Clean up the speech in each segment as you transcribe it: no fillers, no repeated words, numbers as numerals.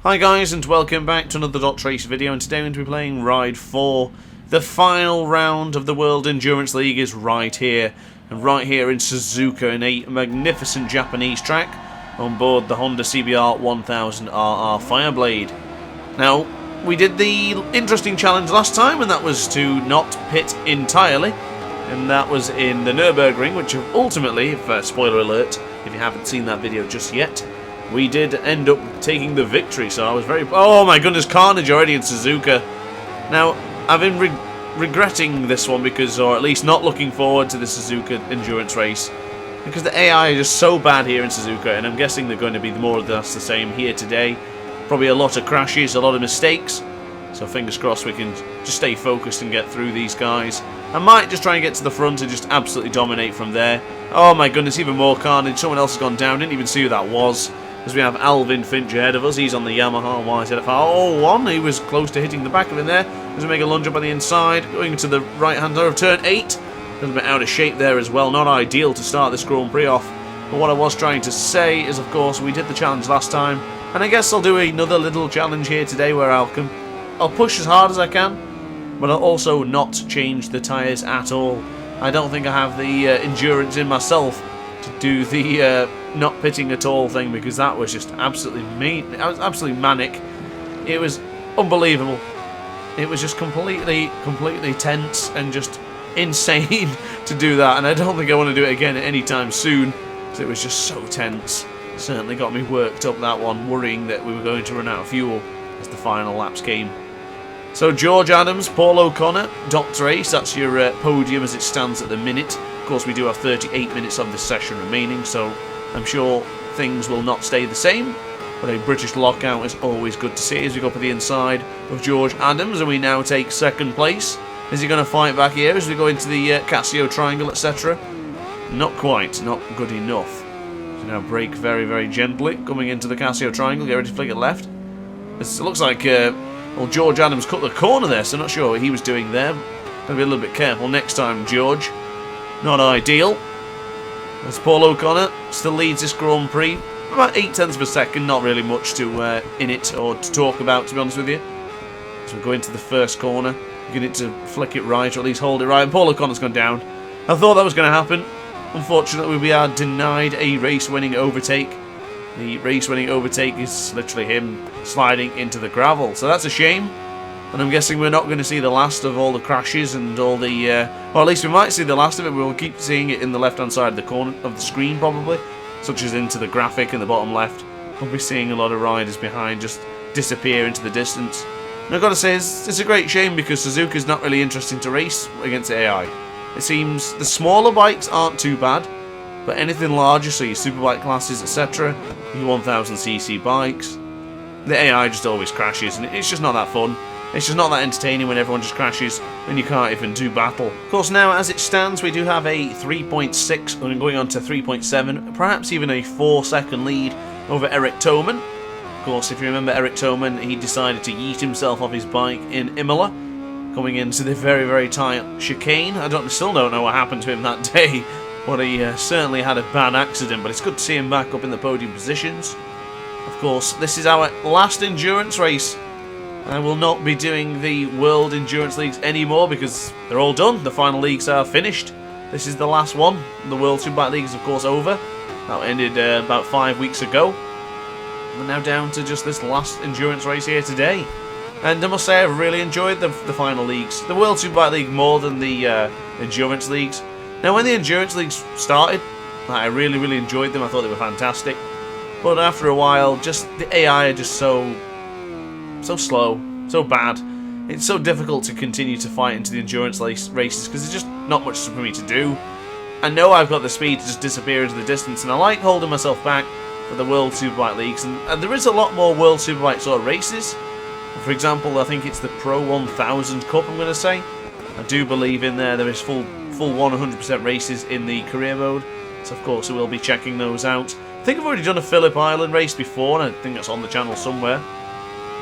Hi guys, and welcome back to another DrAce video, and today I'm going to be playing Ride 4. The final round of the World Endurance League is right here, and right here in Suzuka in a magnificent Japanese track on board the Honda CBR 1000RR Fireblade. Now, we did the interesting challenge last time, and that was to not pit entirely, and that was in the Nürburgring, which ultimately, spoiler alert, if you haven't seen that video just yet, we did end up taking the victory, so I was very... Oh my goodness, carnage already in Suzuka. Now, I've been regretting this one because, or at least not looking forward to the Suzuka endurance race, because the AI is just so bad here in Suzuka, and I'm guessing they're going to be more or less the same here today. Probably a lot of crashes, a lot of mistakes, so fingers crossed we can just stay focused and get through these guys. I might just try and get to the front and just absolutely dominate from there. Oh my goodness, even more carnage. Someone else has gone down, didn't even see who that was. As we have Alvin Finch ahead of us, he's on the Yamaha YZF-R01, he was close to hitting the back of him there. As we make a lunge up on the inside, going to the right hand of turn 8. A little bit out of shape there as well, not ideal to start this Grand Prix off. But what I was trying to say is, of course, we did the challenge last time, and I guess I'll do another little challenge here today where I'll push as hard as I can, but I'll also not change the tyres at all. I don't think I have the endurance in myself to do the not pitting at all thing, because that was just absolutely absolutely manic. It was unbelievable. It was just completely tense and just insane to do that, and I don't think I want to do it again anytime soon, because it was just so tense. Certainly got me worked up, that one, worrying that we were going to run out of fuel as the final laps came. So George Adams, Paul O'Connor, DrAce, that's your podium as it stands at the minute. Of course, we do have 38 minutes of this session remaining, so I'm sure things will not stay the same. But a British lockout is always good to see as we go up to the inside of George Adams, and we now take second place. Is he going to fight back here as we go into the Casio Triangle, etc.? Not quite, not good enough. So now brake very, very gently, coming into the Casio Triangle, get ready to flick it left. It looks like well, George Adams cut the corner there, so not sure what he was doing there. Gotta be a little bit careful next time, George. Not ideal. As Paul O'Connor still leads this Grand Prix, about 0.8 of a second, not really much to in it or to talk about, to be honest with you. So we go into the first corner, get it to flick it right, or at least hold it right, and Paul O'Connor's gone down. I thought that was going to happen. Unfortunately, we are denied a race-winning overtake. The race-winning overtake is literally him sliding into the gravel, so that's a shame. And I'm guessing we're not going to see the last of all the crashes and all the... well, at least we might see the last of it. We'll keep seeing it in the left-hand side of the corner of the screen, probably, such as into the graphic in the bottom left. We'll be seeing a lot of riders behind just disappear into the distance. And I've got to say, it's a great shame, because Suzuka's not really interesting to race against AI. It seems the smaller bikes aren't too bad, but anything larger, so your superbike classes, etc., your 1000cc bikes, the AI just always crashes, and it's just not that fun. It's just not that entertaining when everyone just crashes and you can't even do battle. Of course, now as it stands, we do have a 3.6 and going on to 3.7, perhaps even a 4-second lead over Eric Toman. Of course, if you remember Eric Toman, he decided to yeet himself off his bike in Imola, coming into the very, very tight chicane. I still don't know what happened to him that day, but he certainly had a bad accident, but it's good to see him back up in the podium positions. Of course, this is our last endurance race. I will not be doing the World Endurance Leagues anymore because they're all done. The final leagues are finished. This is the last one. The World Superbike League is, of course, over. That ended about 5 weeks ago. We're now down to just this last endurance race here today. And I must say, I've really enjoyed the final leagues. The World Superbike League more than the Endurance Leagues. Now, when the Endurance Leagues started, I really, really enjoyed them. I thought they were fantastic. But after a while, just the AI are just so slow, so bad. It's so difficult to continue to fight into the endurance races because there's just not much for me to do. I know I've got the speed to just disappear into the distance, and I like holding myself back for the World Superbike Leagues, and there is a lot more World Superbike sort of races. For example, I think it's the Pro 1000 Cup, I'm going to say. I do believe in there is full 100% races in the career mode, so of course we will be checking those out. I think I've already done a Phillip Island race before, and I think that's on the channel somewhere.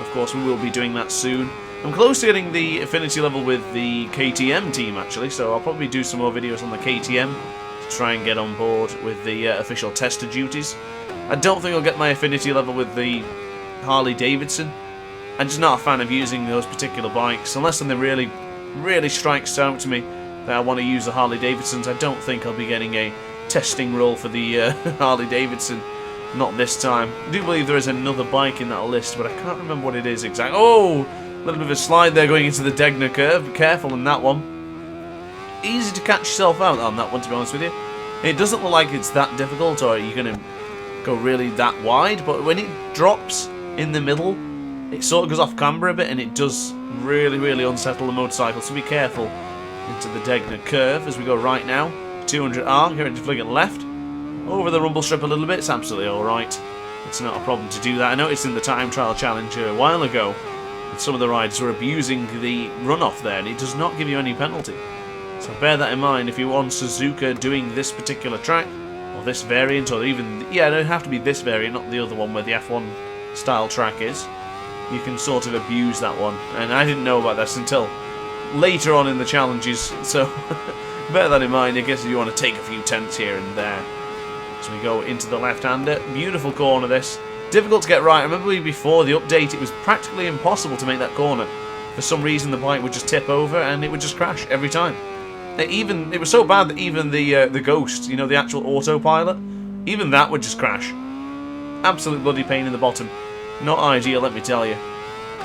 Of course, we will be doing that soon. I'm close to getting the affinity level with the KTM team, actually, so I'll probably do some more videos on the KTM to try and get on board with the official tester duties. I don't think I'll get my affinity level with the Harley Davidson. I'm just not a fan of using those particular bikes. Unless something really, really strikes out to me that I want to use the Harley Davidsons, I don't think I'll be getting a testing role for the Harley Davidson. Not this time. I do believe there is another bike in that list, but I can't remember what it is exactly. Oh! A little bit of a slide there going into the Degner curve. Be careful in that one. Easy to catch yourself out on that one, to be honest with you. It doesn't look like it's that difficult, or you're going to go really that wide, but when it drops in the middle, it sort of goes off camber a bit, and it does really, really unsettle the motorcycle, so be careful into the Degner curve as we go right now. 200R, going to flick it left. Over the rumble strip a little bit, it's absolutely alright. It's not a problem to do that. I noticed in the time trial challenge a while ago that some of the riders were abusing the runoff there, and it does not give you any penalty. So bear that in mind if you're on Suzuka doing this particular track, or this variant, or even, yeah, it don't have to be this variant, not the other one where the F1 style track is. You can sort of abuse that one, and I didn't know about this until later on in the challenges, so bear that in mind, I guess if you want to take a few tenths here and there. So we go into the left-hander, beautiful corner this, difficult to get right. I remember before the update it was practically impossible to make that corner. For some reason the bike would just tip over and it would just crash every time. It was so bad that even the Ghost, you know, the actual autopilot, even that would just crash. Absolute bloody pain in the bottom. Not ideal, let me tell you.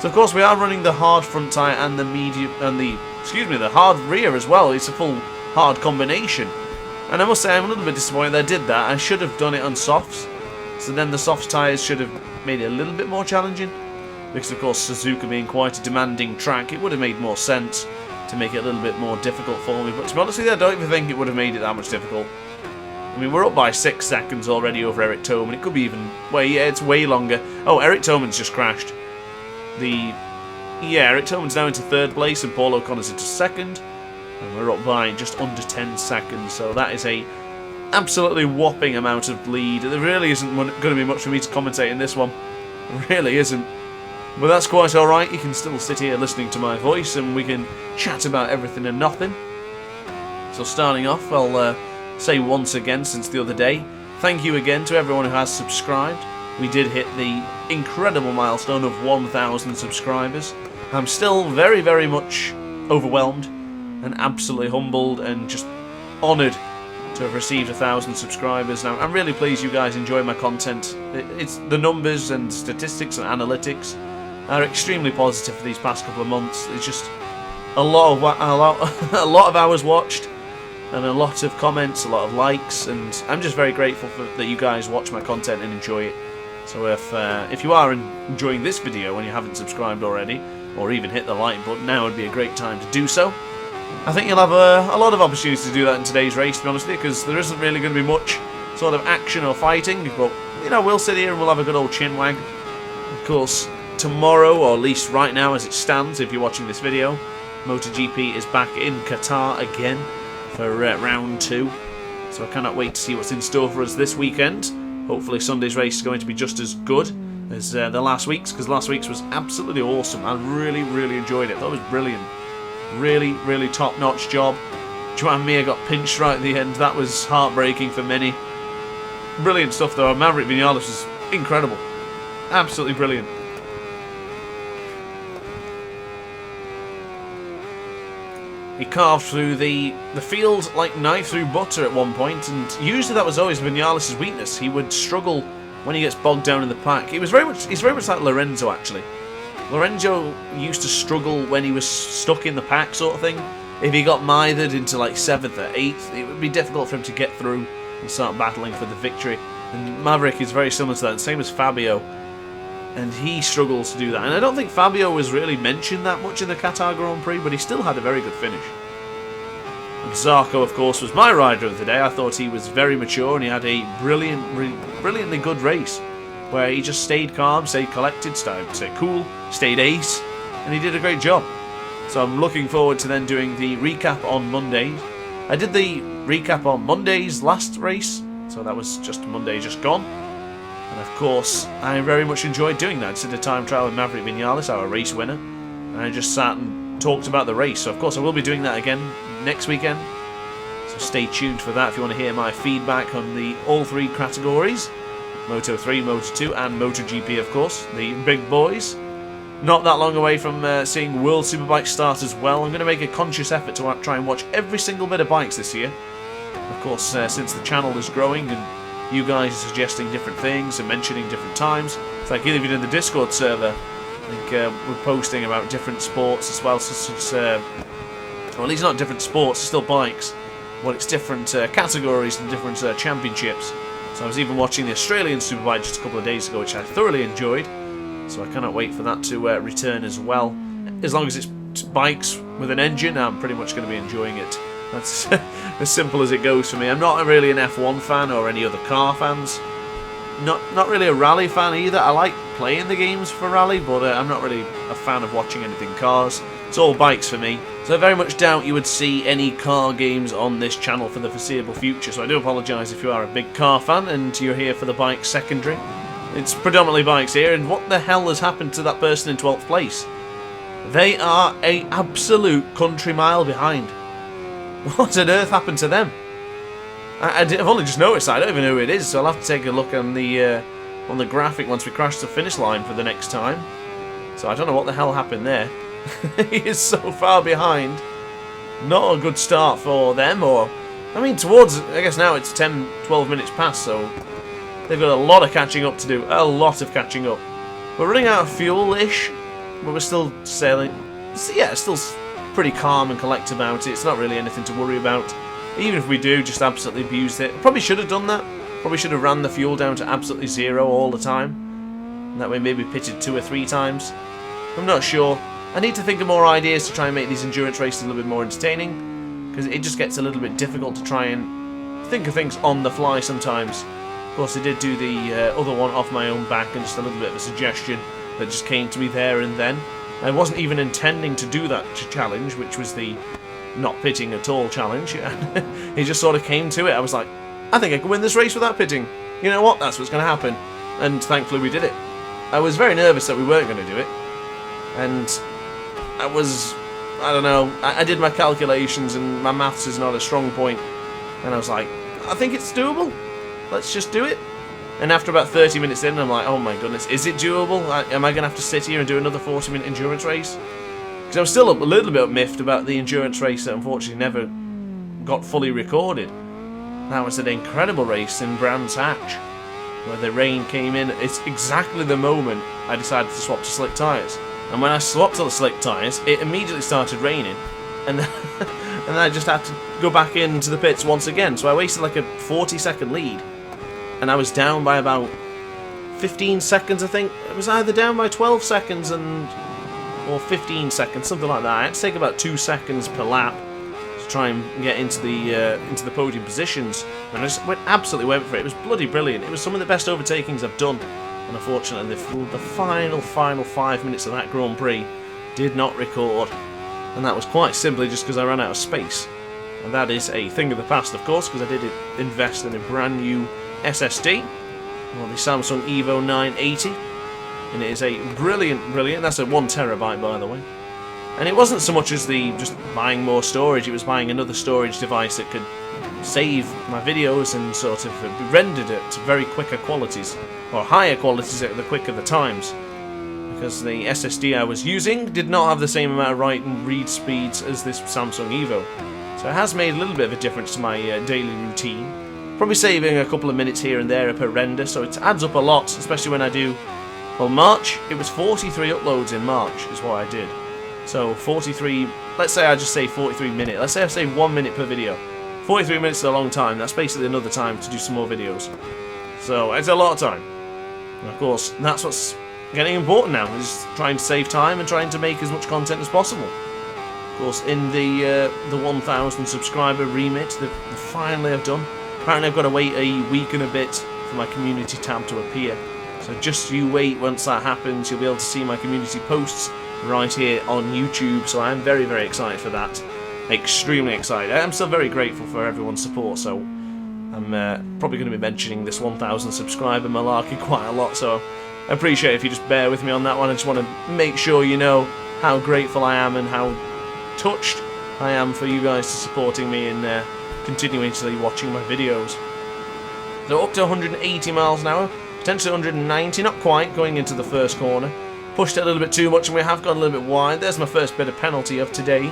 So of course we are running the hard front tyre and the medium and the hard rear as well. It's a full hard combination. And I must say I'm a little bit disappointed that I did that. I should have done it on softs. So then the soft tyres should have made it a little bit more challenging. Because of course Suzuka being quite a demanding track, it would have made more sense to make it a little bit more difficult for me. But to be honest with you, I don't even think it would have made it that much difficult. I mean, we're up by 6 seconds already over Eric Toman. It could be even it's way longer. Oh, Eric Toman's just crashed. Eric Toman's now into 3rd place and Paul O'Connor's into 2nd. And we're up by just under 10 seconds. So that is a absolutely whopping amount of lead. There really isn't going to be much for me to commentate in this one. There really isn't. But that's quite alright, you can still sit here listening to my voice and we can chat about everything and nothing. So starting off, I'll say once again since the other day, thank you again to everyone who has subscribed. We did hit the incredible milestone of 1,000 subscribers. I'm still very, very much overwhelmed and absolutely humbled and just honoured to have received 1,000 subscribers. Now, I'm really pleased you guys enjoy my content. It's the numbers and statistics and analytics are extremely positive for these past couple of months. It's just a lot of hours watched and a lot of comments, a lot of likes, and I'm just very grateful that you guys watch my content and enjoy it. So if you are enjoying this video and you haven't subscribed already, or even hit the like button, now would be a great time to do so. I think you'll have a lot of opportunities to do that in today's race, to be honest with you, because there isn't really going to be much sort of action or fighting, but you know, we'll sit here and we'll have a good old chin wag. Of course, tomorrow, or at least right now as it stands, if you're watching this video, MotoGP is back in Qatar again for round 2. So I cannot wait to see what's in store for us this weekend. Hopefully Sunday's race is going to be just as good as the last week's, because last week's was absolutely awesome. I really, really enjoyed it. That was brilliant. Really, really top-notch job. Joan Mir got pinched right at the end. That was heartbreaking for many. Brilliant stuff though. Maverick Vinales was incredible. Absolutely brilliant. He carved through the field like knife through butter at one point, and usually that was always Vinales' weakness. He would struggle when he gets bogged down in the pack. He's very much like Lorenzo, actually. Lorenzo used to struggle when he was stuck in the pack, sort of thing. If he got mithered into like 7th or 8th, it would be difficult for him to get through and start battling for the victory. And Maverick is very similar to that, same as Fabio. And he struggles to do that. And I don't think Fabio was really mentioned that much in the Qatar Grand Prix, but he still had a very good finish. And Zarco, of course, was my rider of the day. I thought he was very mature and he had a brilliantly good race, where he just stayed calm, stayed collected, stayed cool, stayed ace, and he did a great job. So I'm looking forward to then doing the recap on Mondays. I did the recap on Monday's last race, so that was just Monday just gone. And of course, I very much enjoyed doing that. I did a time trial with Maverick Vinales, our race winner, and I just sat and talked about the race. So of course I will be doing that again next weekend. So stay tuned for that if you want to hear my feedback on all 3 categories. Moto 3, Moto 2 and MotoGP, of course, the big boys. Not that long away from seeing World Superbike start as well. I'm going to make a conscious effort to try and watch every single bit of bikes this year. Of course, since the channel is growing and you guys are suggesting different things and mentioning different times. It's like even in the Discord server, I think we're posting about different sports as well. So it's, well, at least not different sports, still bikes. Well, it's different categories and different championships. So I was even watching the Australian Superbike just a couple of days ago, which I thoroughly enjoyed. So I cannot wait for that to return as well. As long as it's bikes with an engine, I'm pretty much going to be enjoying it. That's as simple as it goes for me. I'm not really an F1 fan or any other car fans. Not really a rally fan either. I like playing the games for rally, but I'm not really a fan of watching anything cars. It's all bikes for me. So I very much doubt you would see any car games on this channel for the foreseeable future. So I do apologise if you are a big car fan and you're here for the bike secondary. It's predominantly bikes here, and what the hell has happened to that person in 12th place? They are an absolute country mile behind. What on earth happened to them? I've only just noticed. I don't even know who it is, so I'll have to take a look on the graphic once we crash the finish line for the next time. So I don't know what the hell happened there. He is so far behind. Not a good start for them, or I mean towards, I guess now it's 10-12 minutes past, so they've got a lot of catching up to do. A lot of catching up. We're running out of fuel-ish, but we're still sailing. So yeah, still pretty calm and collected about it. It's not really anything to worry about. Even if we do, just absolutely abuse it. Probably should have done that. Probably should have ran the fuel down to absolutely zero all the time. And that way maybe pitted 2 or 3 times. I'm not sure. I need to think of more ideas to try and make these endurance races a little bit more entertaining. Because it just gets a little bit difficult to try and think of things on the fly sometimes. Of course, I did do the other one off my own back and just a little bit of a suggestion that just came to me there and then. I wasn't even intending to do that challenge, which was the not pitting at all challenge. It just sort of came to it. I was like, I think I can win this race without pitting. You know what? That's what's going to happen. And thankfully we did it. I was very nervous that we weren't going to do it. And I don't know, I did my calculations and my maths is not a strong point. And I was like, I think it's doable. Let's just do it. And after about 30 minutes in, I'm like, oh my goodness, is it doable? Am I going to have to sit here and do another 40-minute endurance race? Because I was still a little bit miffed about the endurance race that unfortunately never got fully recorded. That was an incredible race in Brands Hatch, where the rain came in. It's exactly the moment I decided to swap to slick tyres. And when I swapped to the slick tyres, it immediately started raining. And and I just had to go back into the pits once again. So I wasted like a 40-second lead. And I was down by about 15 seconds, I think. It was either down by 12 seconds or 15 seconds, something like that. I had to take about 2 seconds per lap to try and get into the podium positions. And I just absolutely went for it. It was bloody brilliant. It was some of the best overtakings I've done. And unfortunately, the final 5 minutes of that Grand Prix did not record. And that was quite simply just because I ran out of space. And that is a thing of the past, of course, because I did invest in a brand new SSD, or the Samsung Evo 980, and it is a brilliant, that's a 1TB by the way, and it wasn't so much as just buying more storage, it was buying another storage device that could save my videos and sort of be rendered at very quicker qualities, or higher qualities at the quicker the times, because the SSD I was using did not have the same amount of write and read speeds as this Samsung Evo, so it has made a little bit of a difference to my daily routine. Probably saving a couple of minutes here and there per render, so it adds up a lot, especially when I do, well, March, it was 43 uploads in March is what I did. So 43, let's say I just say 43 minutes, let's say I say 1 minute per video. 43 minutes is a long time, that's basically another time to do some more videos. So it's a lot of time. And of course, that's what's getting important now, is trying to save time and trying to make as much content as possible. Of course, in the 1,000 subscriber remit that finally I've done, apparently I've got to wait a week and a bit for my community tab to appear. So just you wait, once that happens you'll be able to see my community posts right here on YouTube. So I'm very, very excited for that. Extremely excited. I'm still very grateful for everyone's support, so I'm probably going to be mentioning this 1,000 subscriber malarkey quite a lot, so I appreciate if you just bear with me on that one. I just want to make sure you know how grateful I am and how touched I am for you guys supporting me and continuously watching my videos. So up to 180 miles an hour, Potentially 190, not quite, going into the first corner. Pushed it a little bit too much and we have gone a little bit wide. There's my first bit of penalty of today.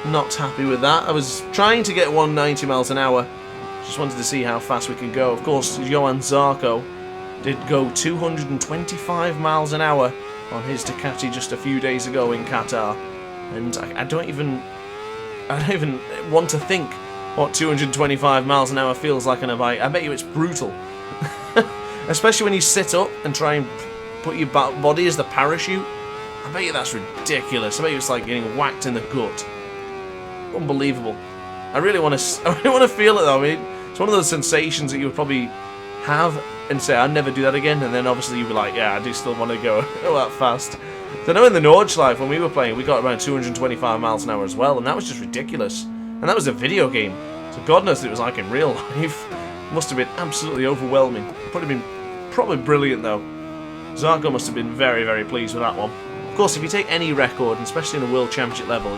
Not happy with that. I was trying to get 190 miles an hour. Just wanted to see how fast we could go. Of course, Johan Zarco did go 225 miles an hour on his Ducati just a few days ago in Qatar. And I don't even want to think what 225 miles an hour feels like on a bike. I bet you it's brutal. Especially when you sit up and try and put your body as the parachute. I bet you that's ridiculous. I bet you it's like getting whacked in the gut. Unbelievable. I really want to feel it though. I mean, it's one of those sensations that you would probably have and say, I'd never do that again. And then obviously you'd be like, yeah, I do still want to go that fast. So I know in the Nordschleife when we were playing, we got around 225 miles an hour as well. And that was just ridiculous. And that was a video game. So God knows what it was like in real life. Must have been absolutely overwhelming. Would have been probably brilliant though. Zarco must have been very, very pleased with that one. Of course, if you take any record, and especially in a World Championship level,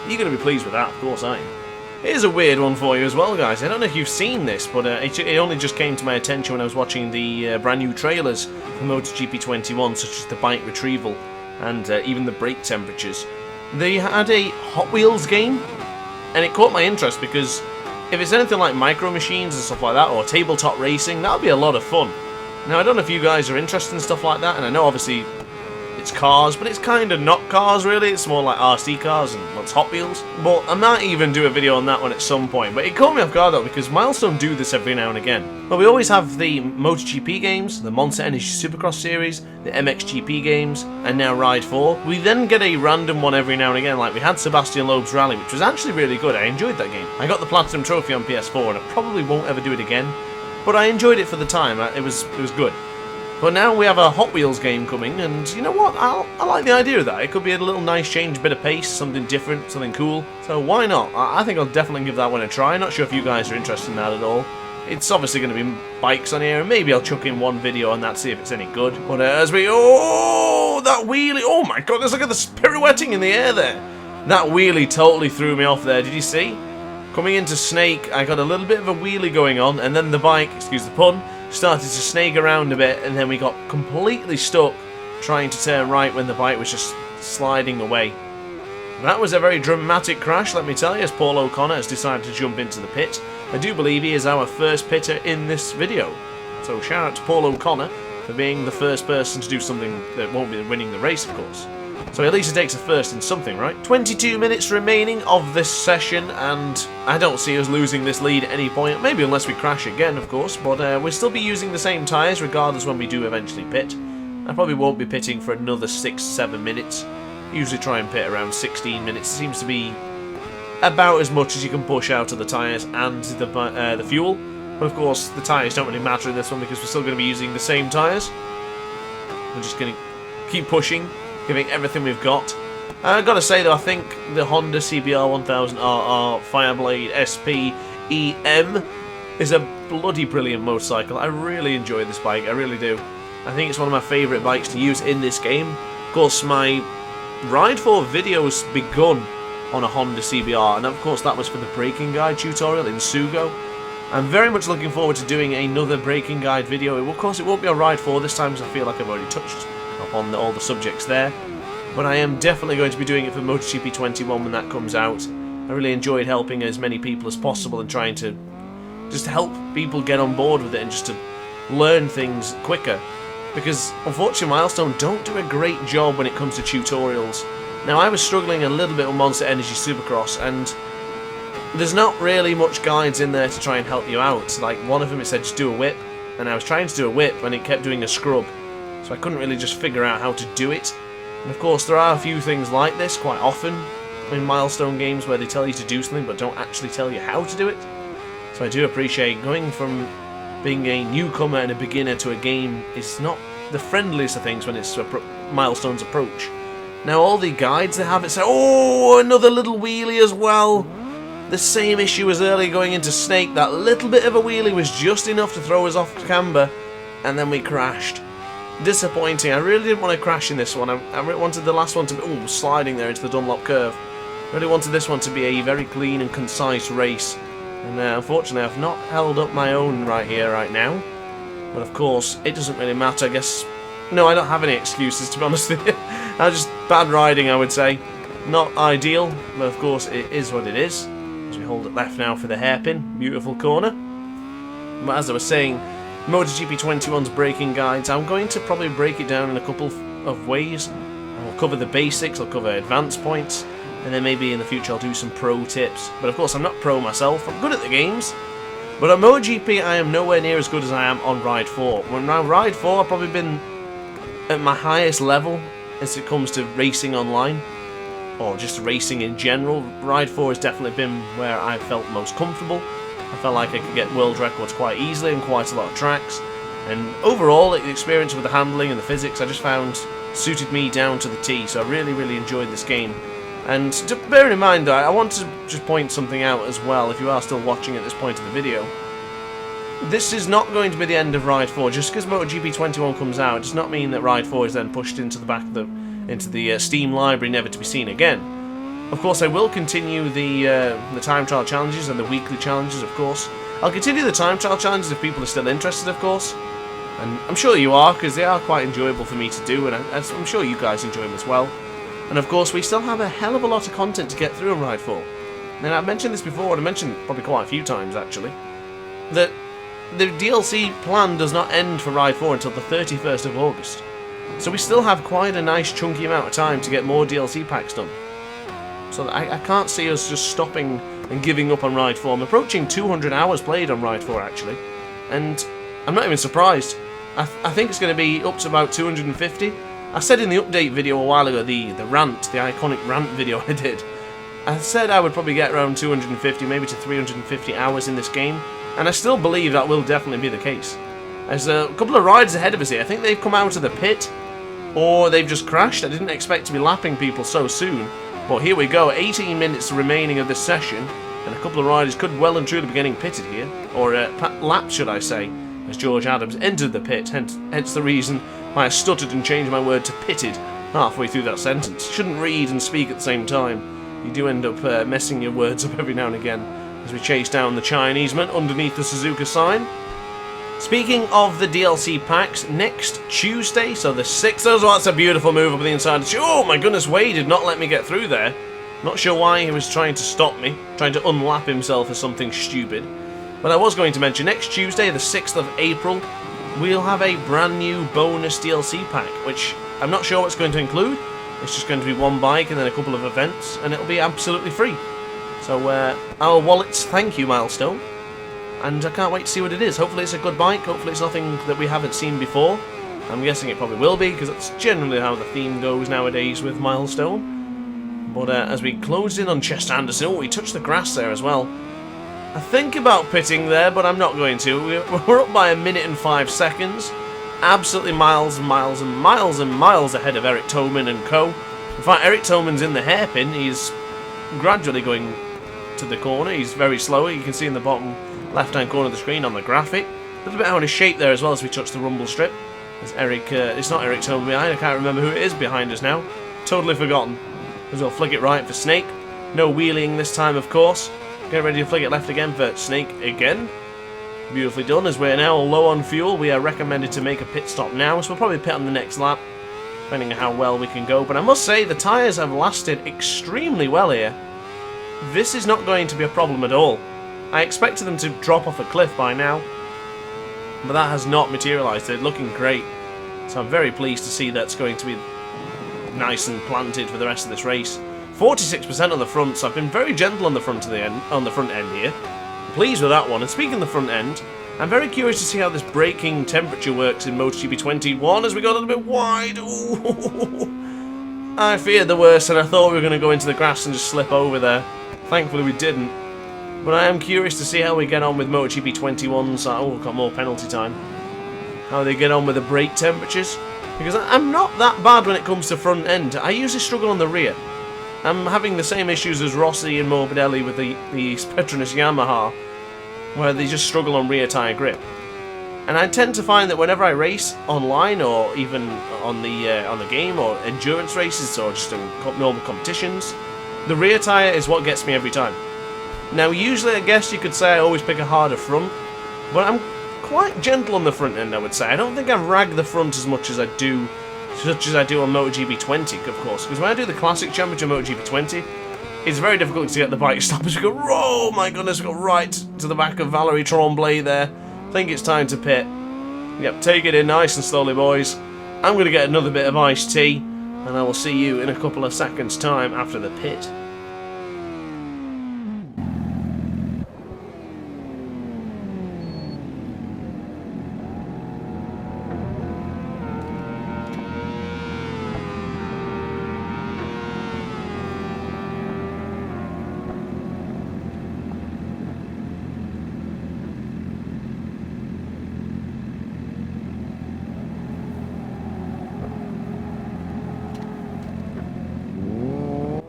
you're going to be pleased with that, of course, aren't you? Here's a weird one for you as well, guys. I don't know if you've seen this, but it only just came to my attention when I was watching the brand new trailers for MotoGP 21, such as the bike retrieval and even the brake temperatures. They had a Hot Wheels game, and it caught my interest because if it's anything like Micro Machines and stuff like that, or tabletop racing, that would be a lot of fun. Now, I don't know if you guys are interested in stuff like that, and I know obviously it's cars, but it's kind of not cars really, it's more like RC cars and it's Hot Wheels. But I might even do a video on that one at some point, but it caught me off guard though, because Milestone do this every now and again. But we always have the MotoGP games, the Monster Energy Supercross series, the MXGP games, and now Ride 4. We then get a random one every now and again, like we had Sebastian Loeb's Rally, which was actually really good. I enjoyed that game. I got the Platinum Trophy on PS4, and I probably won't ever do it again, but I enjoyed it for the time. It was good. But now we have a Hot Wheels game coming, and you know what? I like the idea of that. It could be a little nice change, bit of pace, something different, something cool. So why not? I think I'll definitely give that one a try. Not sure if you guys are interested in that at all. It's obviously going to be bikes on here, and maybe I'll chuck in one video on that, see if it's any good. But as we... Oh, that wheelie! Oh my goodness, look at the pirouetting in the air there. That wheelie totally threw me off there, did you see? Coming into Snake, I got a little bit of a wheelie going on, and then the bike, excuse the pun, started to snake around a bit, and then we got completely stuck trying to turn right when the bike was just sliding away. That was a very dramatic crash, let me tell you, as Paul O'Connor has decided to jump into the pit. I do believe he is our first pitter in this video. So shout out to Paul O'Connor for being the first person to do something that won't be winning the race, of course. So at least it takes a first in something, right? 22 minutes remaining of this session, and I don't see us losing this lead at any point. Maybe unless we crash again, of course, but we'll still be using the same tyres regardless when we do eventually pit. I probably won't be pitting for another 6-7 minutes. Usually try and pit around 16 minutes. It seems to be about as much as you can push out of the tyres and the fuel. But of course, the tyres don't really matter in this one because we're still going to be using the same tyres. We're just going to keep pushing, giving everything we've got. I've got to say though, I think the Honda CBR 1000RR Fireblade SP EM is a bloody brilliant motorcycle. I really enjoy this bike, I really do. I think it's one of my favourite bikes to use in this game. Of course, my Ride 4 videos begun on a Honda CBR, and of course that was for the braking guide tutorial in Sugo. I'm very much looking forward to doing another braking guide video. Of course, it won't be on Ride 4 this time because I feel like I've already touched upon all the subjects there. But I am definitely going to be doing it for MotoGP 21 when that comes out. I really enjoyed helping as many people as possible and trying to just help people get on board with it and just to learn things quicker. Because unfortunately Milestone don't do a great job when it comes to tutorials. Now I was struggling a little bit with Monster Energy Supercross, and there's not really much guides in there to try and help you out. Like one of them it said just do a whip, and I was trying to do a whip and it kept doing a scrub. So I couldn't really just figure out how to do it. And of course there are a few things like this quite often in Milestone games where they tell you to do something but don't actually tell you how to do it. So I do appreciate going from being a newcomer and a beginner to a game is not the friendliest of things when it's Milestone's approach. Now all the guides they have, it says, oh, another little wheelie as well. The same issue as earlier going into Snake. That little bit of a wheelie was just enough to throw us off camber, and then we crashed. Disappointing. I really didn't want to crash in this one. I really wanted the last one to be sliding there into the Dunlop curve. I really wanted this one to be a very clean and concise race. And unfortunately I've not held up my own right here, right now. But of course, it doesn't really matter, I guess. No, I don't have any excuses, to be honest with you. Just bad riding, I would say. Not ideal, but of course it is what it is. As we hold it left now for the hairpin. Beautiful corner. But as I was saying, MotoGP 21's braking guides, I'm going to probably break it down in a couple of ways. I'll cover the basics, I'll cover advanced points, and then maybe in the future I'll do some pro tips. But of course I'm not pro myself, I'm good at the games. But on MotoGP I am nowhere near as good as I am on Ride 4. When I Ride 4 I've probably been at my highest level as it comes to racing online, or just racing in general. Ride 4 has definitely been where I felt most comfortable. I felt like I could get world records quite easily on quite a lot of tracks, and overall the experience with the handling and the physics I just found suited me down to the T, so I really enjoyed this game. And bear in mind, I want to just point something out as well, if you are still watching at this point of the video. This is not going to be the end of Ride 4. Just because MotoGP 21 comes out, it does not mean that Ride 4 is then pushed into the back of the Steam library, never to be seen again. Of course, I will continue the time trial challenges and the weekly challenges, of course. I'll continue the time trial challenges if people are still interested, of course. And I'm sure you are, because they are quite enjoyable for me to do, and I'm sure you guys enjoy them as well. And of course, we still have a hell of a lot of content to get through on Ride 4. And I've mentioned this before, and I mentioned it probably quite a few times actually, that the DLC plan does not end for Ride 4 until the 31st of August. So we still have quite a nice chunky amount of time to get more DLC packs done. So I can't see us just stopping and giving up on Ride 4. I'm approaching 200 hours played on Ride 4 actually, and I'm not even surprised. I think it's going to be up to about 250. I said in the update video a while ago, the iconic rant video I did, I said I would probably get around 250, maybe to 350 hours in this game, and I still believe that will definitely be the case. There's a couple of riders ahead of us here. I think they've come out of the pit, or they've just crashed. I didn't expect to be lapping people so soon, but here we go, 18 minutes remaining of this session, and a couple of riders could well and truly be getting pitted here, or lapped should I say, as George Adams entered the pit, hence the reason why I stuttered and changed my word to pitted halfway through that sentence. Shouldn't read and speak at the same time. You do end up messing your words up every now and again, as we chase down the Chineseman underneath the Suzuka sign. Speaking of the DLC packs, next Tuesday, so the 6th, that's a beautiful move up the inside. Oh my goodness, Wade did not let me get through there. Not sure why he was trying to stop me, trying to unlap himself for something stupid. But I was going to mention, next Tuesday, the 6th of April, we'll have a brand new bonus DLC pack, which I'm not sure what it's going to include. It's just going to be one bike and then a couple of events, and it'll be absolutely free. So, our wallets thank you, Milestone. And I can't wait to see what it is. Hopefully it's a good bike, hopefully it's nothing that we haven't seen before. I'm guessing it probably will be, because that's generally how the theme goes nowadays with Milestone. But as we closed in on Chester Anderson, oh, we touched the grass there as well. I think about pitting there, but I'm not going to. We're up by 1 minute and 5 seconds. Absolutely miles and miles and miles and miles ahead of Eric Toman and co. In fact, Eric Toman's in the hairpin. He's gradually going to the corner. He's very slow. You can see in the bottom left-hand corner of the screen on the graphic. A little bit out of shape there as well as we touch the rumble strip. There's Eric, it's not Eric Toman behind. I can't remember who it is behind us now. Totally forgotten. As well, flick it right for Snake. No wheeling this time, of course. Get ready to flick it left again for Snake again. Beautifully done. As we're now low on fuel, we are recommended to make a pit stop now, so we'll probably pit on the next lap, depending on how well we can go. But I must say, the tyres have lasted extremely well here. This is not going to be a problem at all. I expected them to drop off a cliff by now, but that has not materialised. They're looking great, so I'm very pleased to see that's going to be nice and planted for the rest of this race. 46% on the front, so I've been very gentle on the front end here. Pleased with that one. And speaking of the front end, I'm very curious to see how this braking temperature works in MotoGP 21 as we got a little bit wide. Ooh. I feared the worst, and I thought we were going to go into the grass and just slip over there. Thankfully we didn't. But I am curious to see how we get on with MotoGP 21. So, oh, we've got more penalty time. How they get on with the brake temperatures. Because I'm not that bad when it comes to front end. I usually struggle on the rear. I'm having the same issues as Rossi and Morbidelli with the Petronas Yamaha, where they just struggle on rear tyre grip. And I tend to find that whenever I race online, or even on the game, or endurance races, or just in normal competitions, the rear tyre is what gets me every time. Now, usually I guess you could say I always pick a harder front, but I'm quite gentle on the front end, I would say. I don't think I rag the front as much as I do on MotoGP 20, of course. Because when I do the Classic Championship MotoGP 20, it's very difficult to get the bike stopped as we go, oh my goodness, we got right to the back of Valerie Tremblay there. I think it's time to pit. Yep, take it in nice and slowly, boys. I'm going to get another bit of iced tea, and I will see you in a couple of seconds' time after the pit.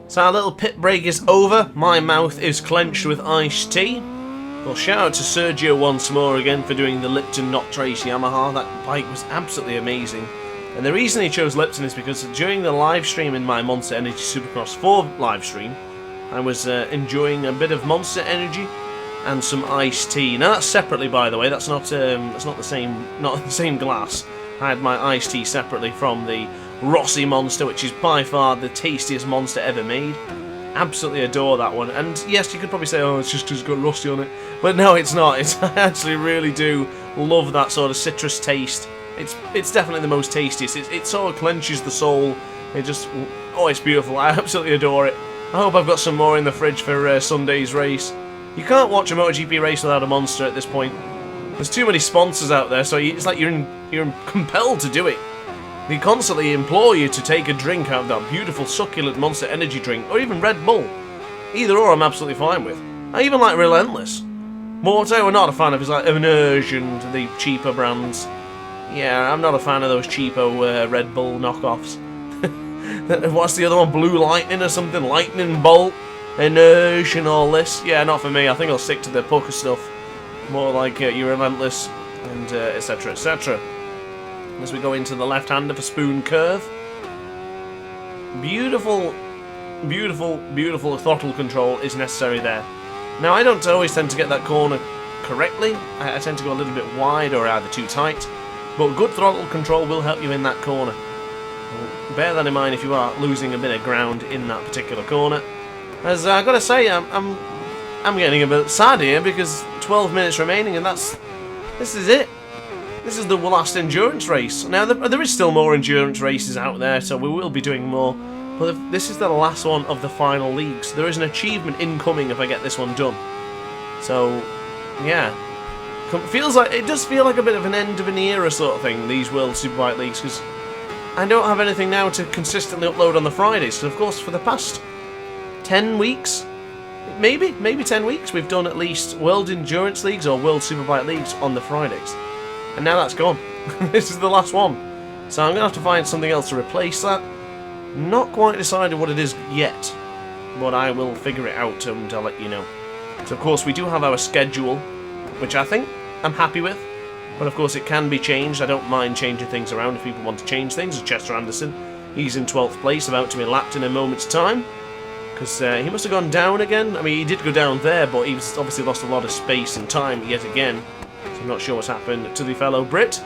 So our little pit break is over. My mouth is clenched with iced tea. Well, shout out to Sergio once more again for doing the Lipton DrAce Yamaha. That bike was absolutely amazing. And the reason he chose Lipton is because during the live stream in my Monster Energy Supercross 4 live stream, I was enjoying a bit of Monster Energy and some iced tea. Now that's separately, by the way. That's not the same glass. I had my iced tea separately from the Rossi Monster, which is by far the tastiest Monster ever made. Absolutely adore that one. And yes, you could probably say, oh, it's just because it's got Rossi on it. But no, it's not. I actually really do love that sort of citrus taste. It's definitely the most tastiest. It sort of clenches the soul. It just, oh, it's beautiful. I absolutely adore it. I hope I've got some more in the fridge for Sunday's race. You can't watch a MotoGP race without a Monster at this point. There's too many sponsors out there, so it's like you're compelled to do it. They constantly implore you to take a drink out of that beautiful succulent Monster Energy drink, or even Red Bull. Either or I'm absolutely fine with. I even like Relentless. But what I'm not a fan of is like Immersion, the cheaper brands. Yeah, I'm not a fan of those cheapo Red Bull knockoffs. What's the other one? Blue Lightning or something? Lightning Bolt? Immersion, all this? Yeah, not for me. I think I'll stick to the Pucker stuff. More like your Relentless and etc, etc. As we go into the left-hander for Spoon Curve. Beautiful, beautiful, beautiful throttle control is necessary there. Now, I don't always tend to get that corner correctly. I tend to go a little bit wide or either too tight. But good throttle control will help you in that corner. Bear that in mind if you are losing a bit of ground in that particular corner. As I've got to say, I'm getting a bit sad here because 12 minutes remaining and this is it. This is the last endurance race. Now, there is still more endurance races out there, so we will be doing more. But this is the last one of the final leagues. There is an achievement incoming if I get this one done. So, yeah. It does feel like a bit of an end of an era sort of thing, these World Superbike Leagues, because I don't have anything now to consistently upload on the Fridays. So, of course, for the past 10 weeks, maybe 10 weeks, we've done at least World Endurance Leagues or World Superbike Leagues on the Fridays. And now that's gone. This is the last one. So I'm going to have to find something else to replace that. Not quite decided what it is yet. But I will figure it out and I'll let you know. So of course we do have our schedule, which I think I'm happy with. But of course it can be changed. I don't mind changing things around if people want to change things. As Chester Anderson, he's in 12th place, about to be lapped in a moment's time. Because he must have gone down again. I mean, he did go down there, but he's obviously lost a lot of space and time yet again. I'm not sure what's happened to the fellow Brit.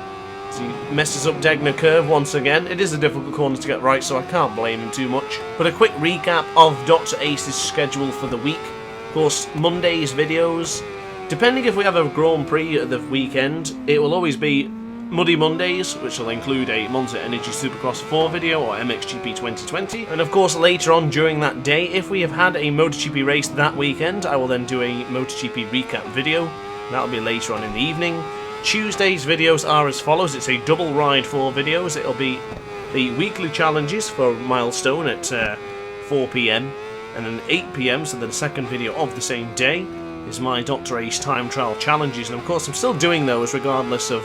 As he messes up Degner Curve once again. It is a difficult corner to get right, so I can't blame him too much. But a quick recap of Dr. Ace's schedule for the week. Of course, Monday's videos. Depending if we have a Grand Prix at the weekend, it will always be Muddy Mondays, which will include a Monster Energy Supercross 4 video or MXGP 2020. And of course, later on during that day, if we have had a MotoGP race that weekend, I will then do a MotoGP recap video. That'll be later on in the evening. Tuesday's videos are as follows. It's a double ride 4 videos. It'll be the weekly challenges for Milestone at 4 PM and then 8 PM, so the second video of the same day is my Dr. Ace time trial challenges. And of course I'm still doing those regardless of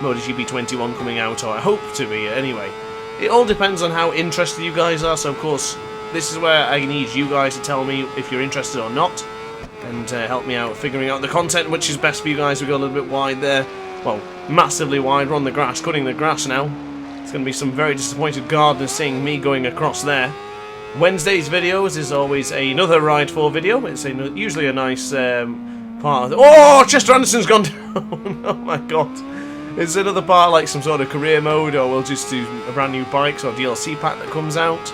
MotoGP 21 coming out, or I hope to be anyway. It all depends on how interested you guys are, so of course this is where I need you guys to tell me if you're interested or not. And help me out figuring out the content which is best for you guys. We go a little bit wide there. Well, massively wide. We're on the grass, cutting the grass now. It's going to be some very disappointed gardeners seeing me going across there. Wednesday's videos is always another Ride 4 video. It's usually a nice part of the... Oh, Chester Anderson's gone down. Oh my god. Is another part like some sort of career mode, or we'll just do a brand new bikes or DLC pack that comes out?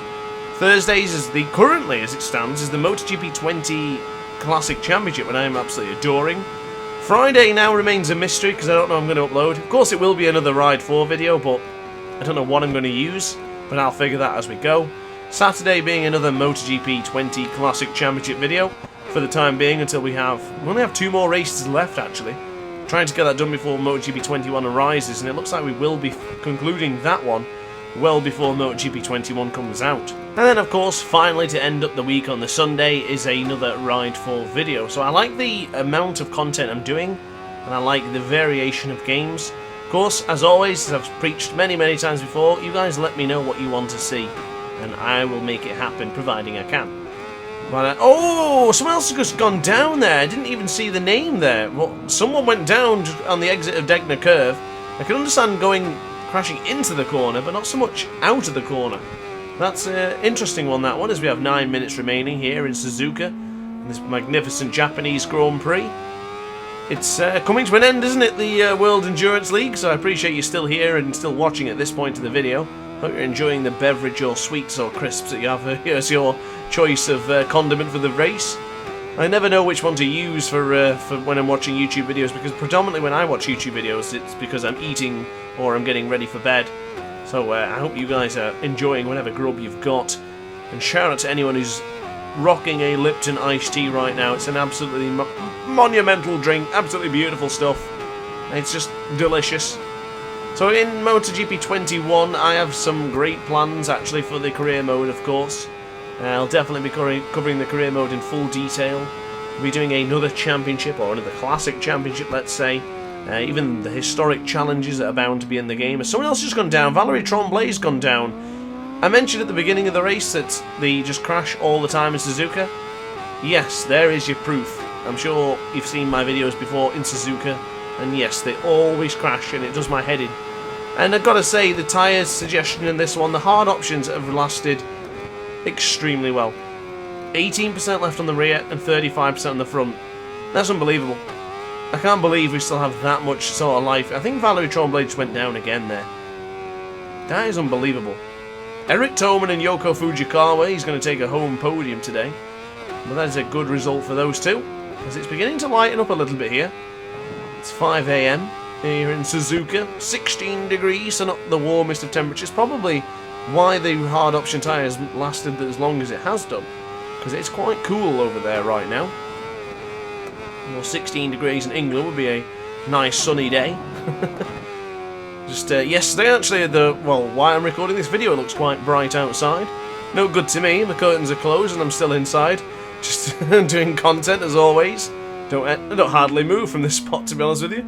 Thursdays is currently as it stands, is the MotoGP 20 Classic Championship, and I am absolutely adoring. Friday now remains a mystery because I don't know I'm going to upload. Of course, it will be another Ride 4 video, but I don't know what I'm going to use, but I'll figure that as we go. Saturday being another MotoGP 20 Classic Championship video for the time being until we only have 2 more races left actually. Trying to get that done before MotoGP 21 arises, and it looks like we will be concluding that one well before MotoGP 21 comes out. And then of course, finally to end up the week on the Sunday is another Ride 4 video. So I like the amount of content I'm doing, and I like the variation of games. Of course, as always, as I've preached many times before, you guys let me know what you want to see, and I will make it happen, providing I can. But, oh, someone else has just gone down there. I didn't even see the name there. Well, someone went down on the exit of Degner Curve. I can understand crashing into the corner, but not so much out of the corner. That's an interesting one, that one, as we have 9 minutes remaining here in Suzuka, in this magnificent Japanese Grand Prix. It's coming to an end, isn't it, the World Endurance League, so I appreciate you still here and still watching at this point of the video. Hope you're enjoying the beverage or sweets or crisps that you have here as your choice of condiment for the race. I never know which one to use for when I'm watching YouTube videos, because predominantly when I watch YouTube videos it's because I'm eating or I'm getting ready for bed. So I hope you guys are enjoying whatever grub you've got. And shout out to anyone who's rocking a Lipton iced tea right now. It's an absolutely monumental drink, absolutely beautiful stuff. It's just delicious. So in MotoGP 21 I have some great plans actually for the career mode, of course. I'll definitely be covering the career mode in full detail. We'll be doing another championship, or another classic championship, let's say. Even the historic challenges that are bound to be in the game. Someone else has gone down. Valerie Tremblay's gone down. I mentioned at the beginning of the race that they just crash all the time in Suzuka. Yes, there is your proof. I'm sure you've seen my videos before in Suzuka. And yes, they always crash, and it does my head in. And I've got to say, the tyres suggestion in this one, the hard options have lasted extremely well. 18% left on the rear and 35% on the front. That's unbelievable. I can't believe we still have that much sort of life. I think Valerie Tremblay just went down again there. That is unbelievable. Eric Toman and Yoko Fujikawa, he's going to take a home podium today. But that is a good result for those two, as it's beginning to lighten up a little bit here. It's 5 AM here in Suzuka, 16 degrees, so not the warmest of temperatures. Probably why the hard option tyre has lasted as long as it has done, because it's quite cool over there right now. Well, 16 degrees in England would be a nice sunny day. Just yesterday actually, while I'm recording this video, it looks quite bright outside. No good to me, the curtains are closed and I'm still inside, just doing content as always. I don't hardly move from this spot, to be honest with you.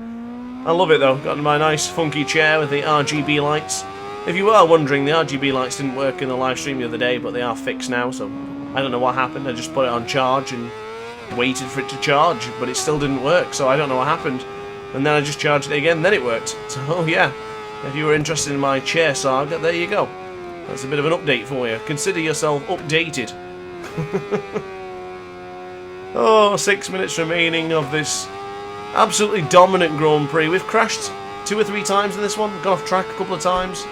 I love it though, got my nice funky chair with the RGB lights. If you are wondering, the RGB lights didn't work in the live stream the other day, but they are fixed now, so I don't know what happened. I just put it on charge and waited for it to charge, but it still didn't work, so I don't know what happened. And then I just charged it again, then it worked. So yeah, if you were interested in my chair saga, there you go. That's a bit of an update for you. Consider yourself updated. Oh, 6 minutes remaining of this absolutely dominant Grand Prix. We've crashed 2 or 3 times in this one, got off track a couple of times,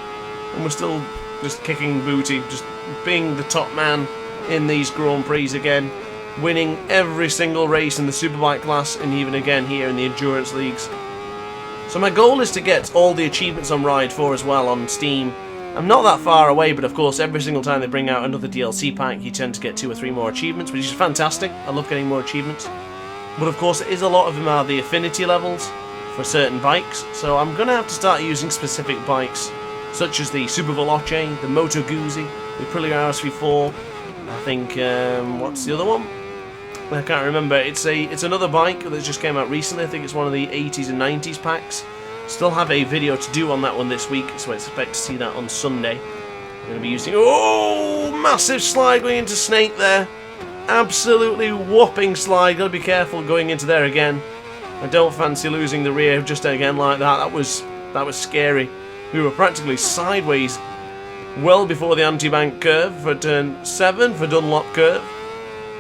and we're still just kicking booty, just being the top man in these Grand Prix again, winning every single race in the Superbike class, and even again here in the Endurance Leagues. So my goal is to get all the achievements on Ride 4 as well on Steam. I'm not that far away, but of course every single time they bring out another DLC pack you tend to get 2 or 3 more achievements, which is fantastic. I love getting more achievements. But of course a lot of them are the affinity levels for certain bikes, so I'm going to have to start using specific bikes, such as the Super Veloce, the Moto Guzzi, the Aprilia RSV4, I think, what's the other one? I can't remember. It's another bike that just came out recently. I think it's one of the 80s and 90s packs. Still have a video to do on that one this week, so I expect to see that on Sunday. I'm going to be using... Oh! Massive slide going into Snake there. Absolutely whopping slide. Got to be careful going into there again. I don't fancy losing the rear just again like that. That was scary. We were practically sideways well before the anti-bank curve for turn 7 for Dunlop curve.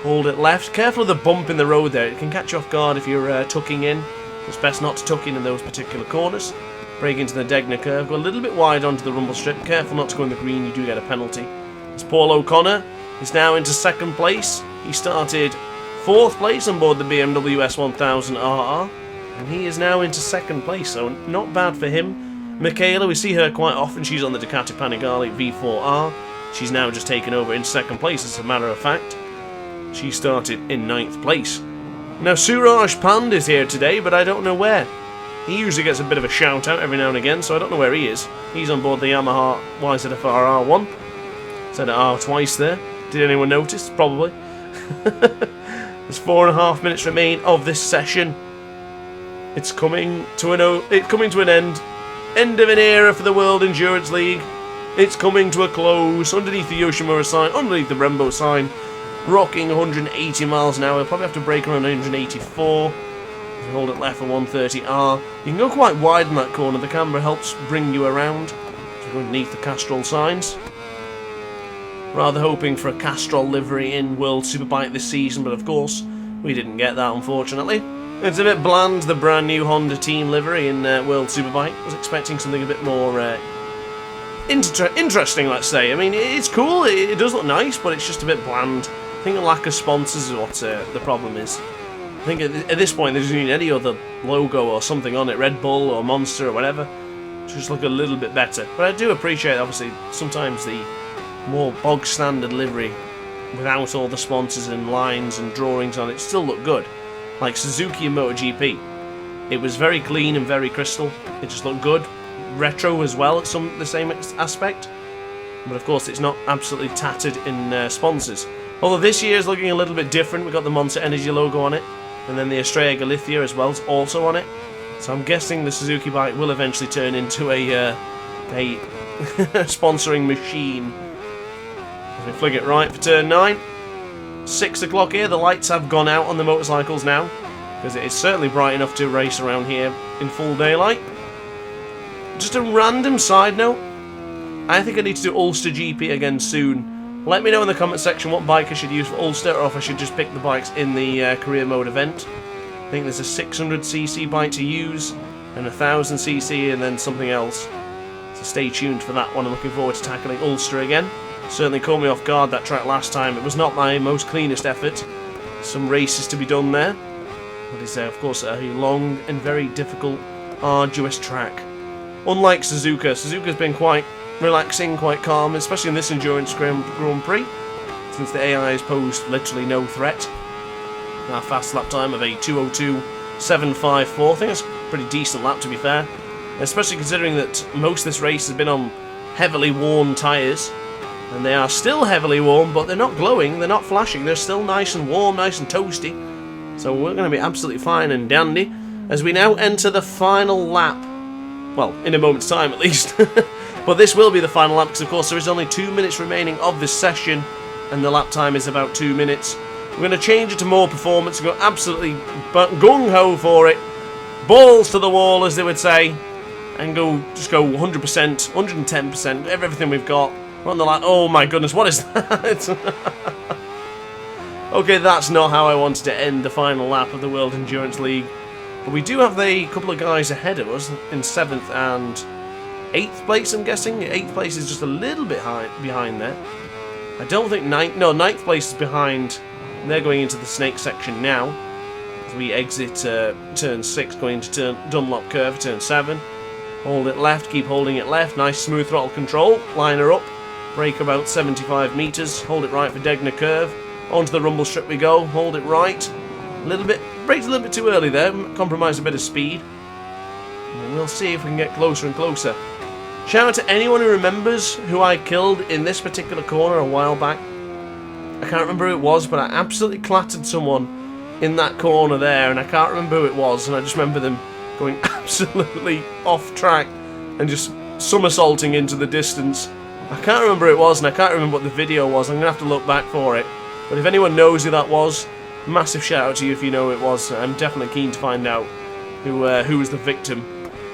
Hold it left. Careful of the bump in the road there. It can catch you off guard if you're tucking in. It's best not to tuck in those particular corners. Brake into the Degner curve. Go a little bit wide onto the rumble strip. Careful not to go in the green. You do get a penalty. As Paul O'Connor is now into second place. He started fourth place on board the BMW S1000RR. And he is now into second place. So not bad for him. Michaela, we see her quite often. She's on the Ducati Panigale V4R. She's now just taken over in second place, as a matter of fact. She started in 9th place. Now, Suraj Pand is here today, but I don't know where. He usually gets a bit of a shout out every now and again, so I don't know where he is. He's on board the Yamaha YZF-R R1. Said R twice there. Did anyone notice? Probably. There's 4.5 minutes remain of this session. It's coming to an end. End of an era for the World Endurance League. It's coming to a close. Underneath the Yoshimura sign, underneath the Brembo sign. Rocking 180 miles an hour. Probably have to brake around 184. If you hold it left for 130R. You can go quite wide in that corner. The camera helps bring you around. So you go underneath the Castrol signs. Rather hoping for a Castrol livery in World Superbike this season, but of course we didn't get that, unfortunately. It's a bit bland, the brand new Honda team livery in World Superbike. I was expecting something a bit more interesting, let's say. I mean, it's cool, it does look nice, but it's just a bit bland. I think a lack of sponsors is what the problem is. I think at this point there doesn't need any other logo or something on it, Red Bull or Monster or whatever, to just look a little bit better. But I do appreciate, obviously, sometimes the more bog standard livery without all the sponsors and lines and drawings on it still look good. Like Suzuki and MotoGP. It was very clean and very crystal. It just looked good. Retro as well at the same aspect. But of course it's not absolutely tattered in sponsors. Although this year is looking a little bit different. We've got the Monster Energy logo on it. And then the Estrella Galicia as well is also on it. So I'm guessing the Suzuki bike will eventually turn into a sponsoring machine. As we flick it right for turn 9. 6 o'clock here. The lights have gone out on the motorcycles now. Because it is certainly bright enough to race around here in full daylight. Just a random side note. I think I need to do Ulster GP again soon. Let me know in the comment section what bike I should use for Ulster, or if I should just pick the bikes in the career mode event. I think there's a 600cc bike to use, and a 1000cc, and then something else. So stay tuned for that one. I'm looking forward to tackling Ulster again. Certainly caught me off guard that track last time. It was not my most cleanest effort. Some races to be done there. But it's of course a long and very difficult, arduous track. Unlike Suzuka, Suzuka's been quite relaxing, quite calm, especially in this Endurance Grand Prix, since the AI has posed literally no threat. Our fast lap time of a 2:02.754. I think that's a pretty decent lap, to be fair, especially considering that most of this race has been on heavily worn tyres, and they are still heavily worn, but they're not glowing, they're not flashing, they're still nice and warm, nice and toasty. So we're going to be absolutely fine and dandy as we now enter the final lap. Well, in a moment's time at least. But this will be the final lap because, of course, there is only 2 minutes remaining of this session, and the lap time is about 2 minutes. We're going to change it to more performance and go absolutely gung-ho for it. Balls to the wall, as they would say, and just go 100%, 110%, everything we've got. We're on the line. Oh my goodness, what is that? Okay, that's not how I wanted to end the final lap of the World Endurance League. But we do have a couple of guys ahead of us in 7th and 8th place, I'm guessing. 8th place is just a little bit behind there. I don't think 9th place is behind. They're going into the snake section now. As we exit turn 6, going into Dunlop curve, turn 7. Hold it left, keep holding it left. Nice smooth throttle control. Line her up. Brake about 75 metres. Hold it right for Degner curve. Onto the rumble strip we go. Hold it right. Braked a little bit too early there. Compromised a bit of speed. And we'll see if we can get closer and closer. Shout out to anyone who remembers who I killed in this particular corner a while back. I can't remember who it was, but I absolutely clattered someone in that corner there, and I can't remember who it was, and I just remember them going absolutely off track and just somersaulting into the distance. I can't remember who it was, and I can't remember what the video was. I'm going to have to look back for it. But if anyone knows who that was, massive shout out to you if you know who it was. I'm definitely keen to find out who was the victim.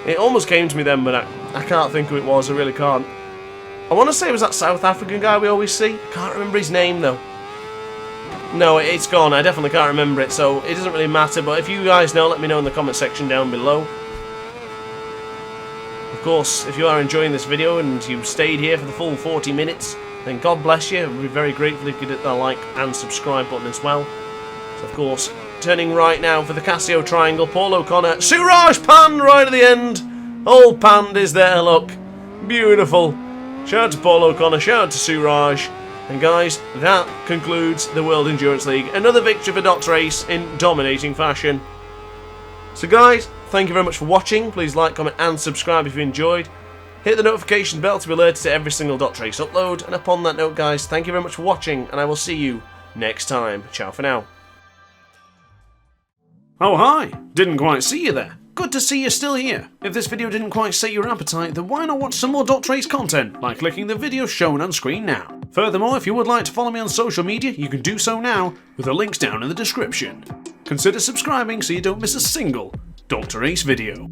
It almost came to me then, but I can't think who it was. I really can't. I want to say it was that South African guy we always see. Can't remember his name though. No, it's gone. I definitely can't remember it, so it doesn't really matter. But if you guys know, let me know in the comment section down below. Of course, if you are enjoying this video and you stayed here for the full 40 minutes, then God bless you. I'd be very grateful if you could hit that like and subscribe button as well. So, of course, turning right now for the Casio Triangle, Paul O'Connor, Suraj panned right at the end. Old Pand is there, look. Beautiful. Shout out to Paul O'Connor, shout out to Suraj. And guys, that concludes the World Endurance League. Another victory for DrAce in dominating fashion. So guys, thank you very much for watching. Please like, comment and subscribe if you enjoyed. Hit the notification bell to be alerted to every single DrAce upload. And upon that note guys, thank you very much for watching and I will see you next time. Ciao for now. Oh hi, didn't quite see you there. Good to see you're still here. If this video didn't quite set your appetite, then why not watch some more DrAce content by clicking the video shown on screen now. Furthermore, if you would like to follow me on social media, you can do so now with the links down in the description. Consider subscribing so you don't miss a single DrAce video.